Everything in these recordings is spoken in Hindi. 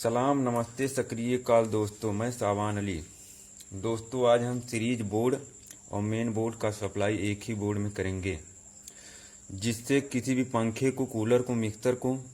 सलाम नमस्ते सक्रिय काल दोस्तों, मैं सावान अली। दोस्तों आज हम सीरीज बोर्ड और मेन बोर्ड का सप्लाई एक ही बोर्ड में करेंगे, जिससे किसी भी पंखे को, कूलर को, मिक्सर को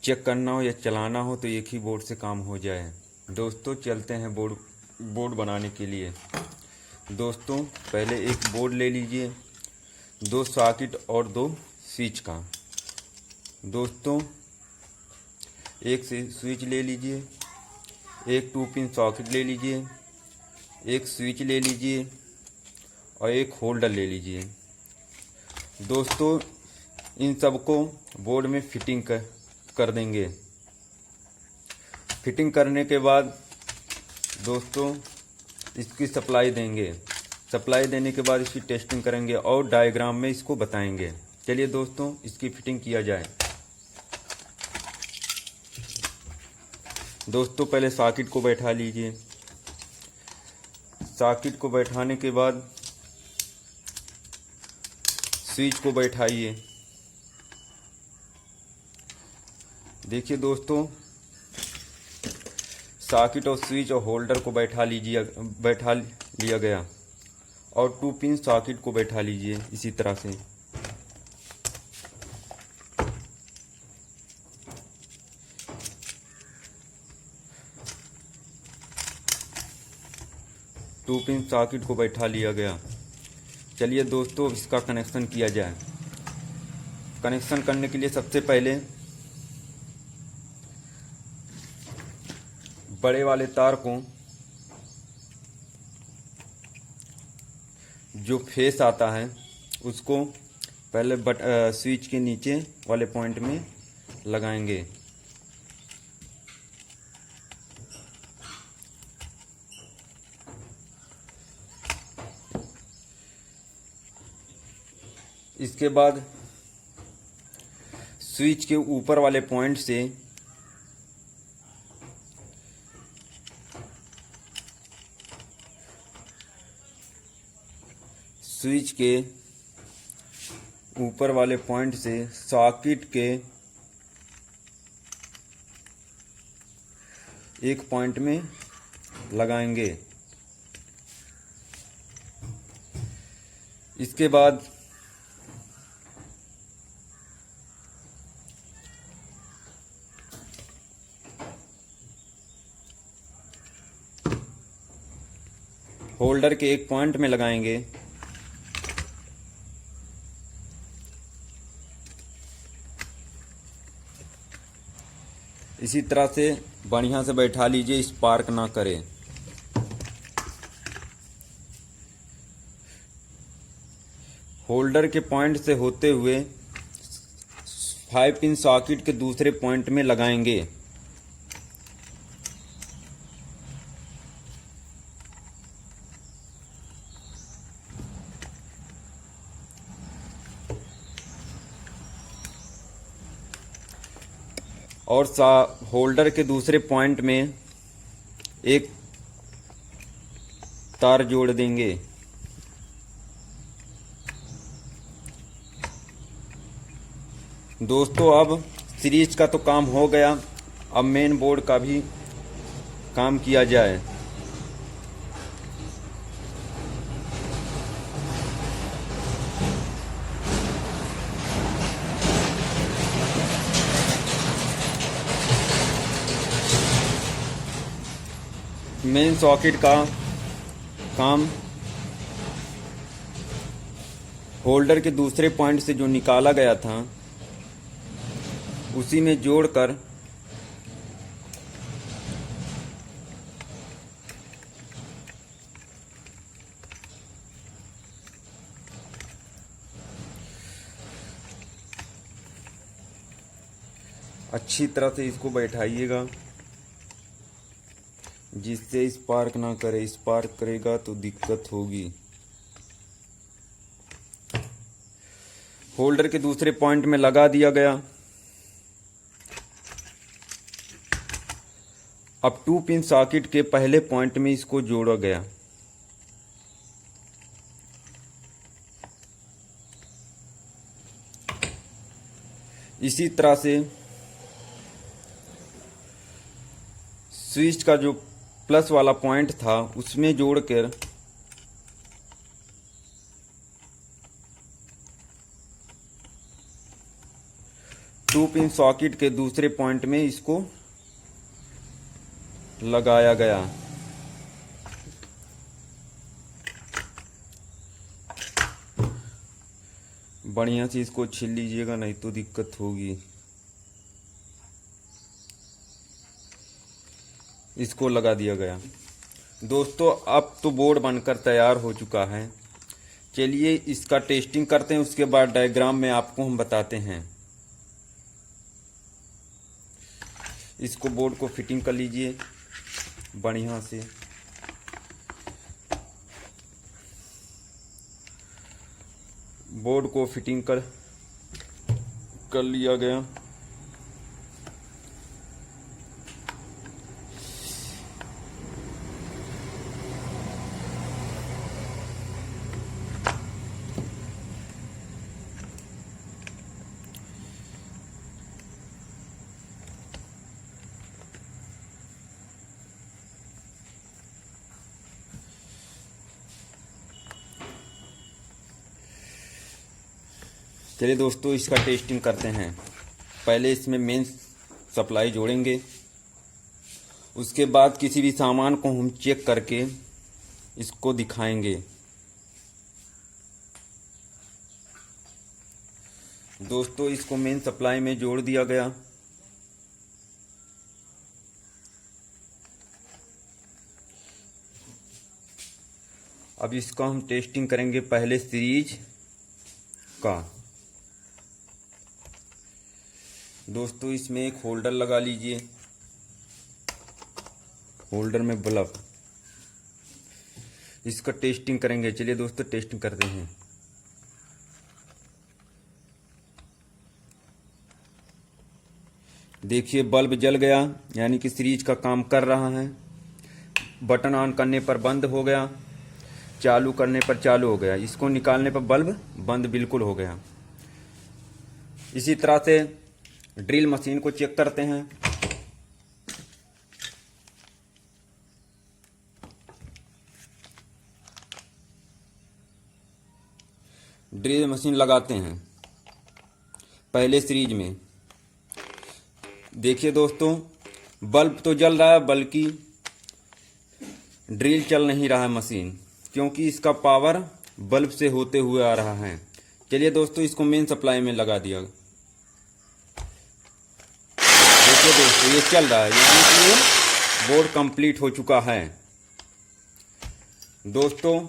चेक करना हो या चलाना हो तो एक ही बोर्ड से काम हो जाए। दोस्तों चलते हैं बोर्ड बनाने के लिए। दोस्तों पहले एक बोर्ड ले लीजिए, 2 सॉकेट और 2 स्विच का। दोस्तों एक से स्विच ले लीजिए, एक 2 पिन सॉकेट ले लीजिए, एक स्विच ले लीजिए और एक होल्डर ले लीजिए। दोस्तों इन सबको बोर्ड में फिटिंग कर देंगे। फिटिंग करने के बाद दोस्तों इसकी सप्लाई देंगे। सप्लाई देने के बाद इसकी टेस्टिंग करेंगे और डायग्राम में इसको बताएंगे। चलिए दोस्तों इसकी फिटिंग किया जाए। दोस्तों पहले सॉकेट को बैठा लीजिए। सॉकेट को बैठाने के बाद स्विच को बैठाइए। देखिए दोस्तों सॉकेट और स्विच और होल्डर को बैठा लिया गया और 2 पिन सॉकेट को बैठा लीजिए इसी तरह से। टू पिन सॉकेट को बैठा लिया गया। चलिए दोस्तों अब इसका कनेक्शन किया जाए। कनेक्शन करने के लिए सबसे पहले बड़े वाले तार को जो फेस आता है उसको पहले स्विच के नीचे वाले पॉइंट में लगाएंगे। इसके बाद स्विच के ऊपर वाले पॉइंट से सॉकेट के एक पॉइंट में लगाएंगे। इसके बाद होल्डर के एक पॉइंट में लगाएंगे। इसी तरह से बढ़िया से बैठा लीजिए, स्पार्क ना करे। होल्डर के पॉइंट से होते हुए 5 पिन सॉकेट के दूसरे पॉइंट में लगाएंगे। और होल्डर के दूसरे पॉइंट में एक तार जोड़ देंगे। दोस्तों अब सीरीज का तो काम हो गया, अब मेन बोर्ड का भी काम किया जाए। मेन सॉकेट का काम होल्डर के दूसरे पॉइंट से जो निकाला गया था उसी में जोड़कर अच्छी तरह से इसको बैठाइएगा, जिससे स्पार्क ना करे। स्पार्क करेगा तो दिक्कत होगी। होल्डर के दूसरे पॉइंट में लगा दिया गया। अब 2 पिन सॉकेट के पहले पॉइंट में इसको जोड़ा गया। इसी तरह से स्विच का जो प्लस वाला पॉइंट था उसमें जोड़कर टू पिन सॉकेट के दूसरे पॉइंट में इसको लगाया गया। बढ़िया से इसको छील लीजिएगा, नहीं तो दिक्कत होगी। इसको लगा दिया गया। दोस्तों अब तो बोर्ड बनकर तैयार हो चुका है। चलिए इसका टेस्टिंग करते हैं, उसके बाद डायग्राम में आपको हम बताते हैं। इसको बोर्ड को फिटिंग कर लीजिए बढ़िया से। बोर्ड को फिटिंग कर लिया गया। चलिए दोस्तों इसका टेस्टिंग करते हैं। पहले इसमें मेन सप्लाई जोड़ेंगे, उसके बाद किसी भी सामान को हम चेक करके इसको दिखाएंगे। दोस्तों इसको मेन सप्लाई में जोड़ दिया गया। अब इसका हम टेस्टिंग करेंगे पहले सीरीज का। दोस्तों इसमें एक होल्डर लगा लीजिए, होल्डर में बल्ब। इसका टेस्टिंग करेंगे। चलिए दोस्तों टेस्टिंग करते हैं। देखिए बल्ब जल गया, यानी कि सीरीज का काम कर रहा है। बटन ऑन करने पर बंद हो गया, चालू करने पर चालू हो गया, इसको निकालने पर बल्ब बंद बिल्कुल हो गया। इसी तरह से ड्रिल मशीन को चेक करते हैं। ड्रिल मशीन लगाते हैं पहले सीरीज में। देखिए दोस्तों बल्ब तो जल रहा है, बल्कि ड्रिल चल नहीं रहा है मशीन, क्योंकि इसका पावर बल्ब से होते हुए आ रहा है। चलिए दोस्तों इसको मेन सप्लाई में लगा दिया। देखिए दोस्तों ये चल रहा है, यानी कि ये बोर्ड कंप्लीट हो चुका है। दोस्तों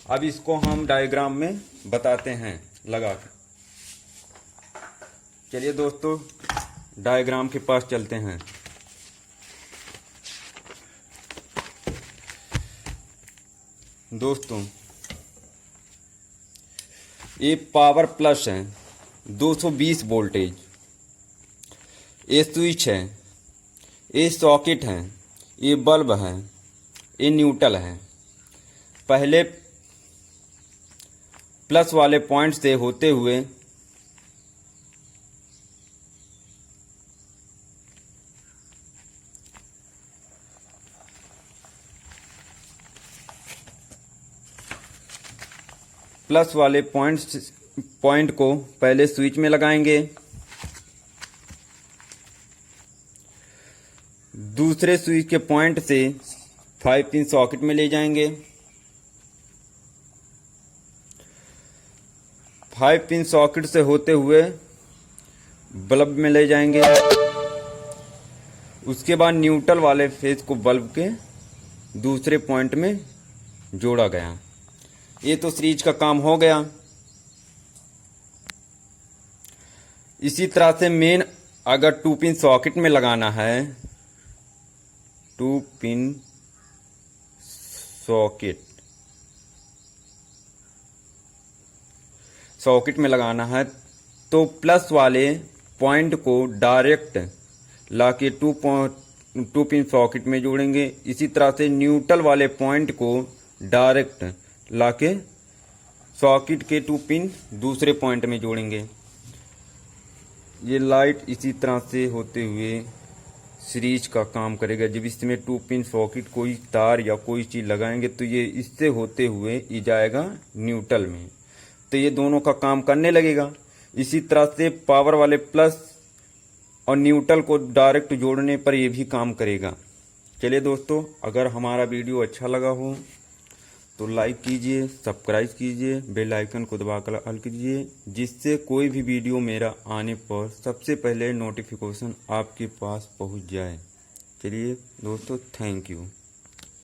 अब इसको हम डायग्राम में बताते हैं लगाकर। चलिए दोस्तों डायग्राम के पास चलते हैं। दोस्तों ये पावर प्लस है, 220 वोल्टेज। ये स्विच है, ये सॉकेट है, ये बल्ब है, ये न्यूट्रल है। पहले प्लस वाले पॉइंट से होते हुए प्लस वाले पॉइंट को पहले स्विच में लगाएंगे, दूसरे स्विच के पॉइंट से 5 पिन सॉकेट में ले जाएंगे, 5 पिन सॉकेट से होते हुए बल्ब में ले जाएंगे। उसके बाद न्यूट्रल वाले फेज को बल्ब के दूसरे पॉइंट में जोड़ा गया। ये तो सीरीज का काम हो गया। इसी तरह से मेन अगर 2 पिन सॉकेट में लगाना है, 2 पिन सॉकेट में लगाना है, तो प्लस वाले पॉइंट को डायरेक्ट लाके 2 पिन सॉकेट में जोड़ेंगे। इसी तरह से न्यूट्रल वाले पॉइंट को डायरेक्ट लाके सॉकेट के 2 पिन दूसरे पॉइंट में जोड़ेंगे। ये लाइट इसी तरह से होते हुए सीरीज का काम करेगा। जब इसमें 2 पिन सॉकेट कोई तार या कोई चीज़ लगाएंगे तो ये इससे होते हुए ये जाएगा न्यूट्रल में, तो ये दोनों का काम करने लगेगा। इसी तरह से पावर वाले प्लस और न्यूट्रल को डायरेक्ट जोड़ने पर ये भी काम करेगा। चलिए दोस्तों, अगर हमारा वीडियो अच्छा लगा हो तो लाइक कीजिए, सब्सक्राइब कीजिए, बेल आइकन को दबाकर ऑल कीजिए, जिससे कोई भी वीडियो मेरा आने पर सबसे पहले नोटिफिकेशन आपके पास पहुंच जाए। चलिए दोस्तों, थैंक यू।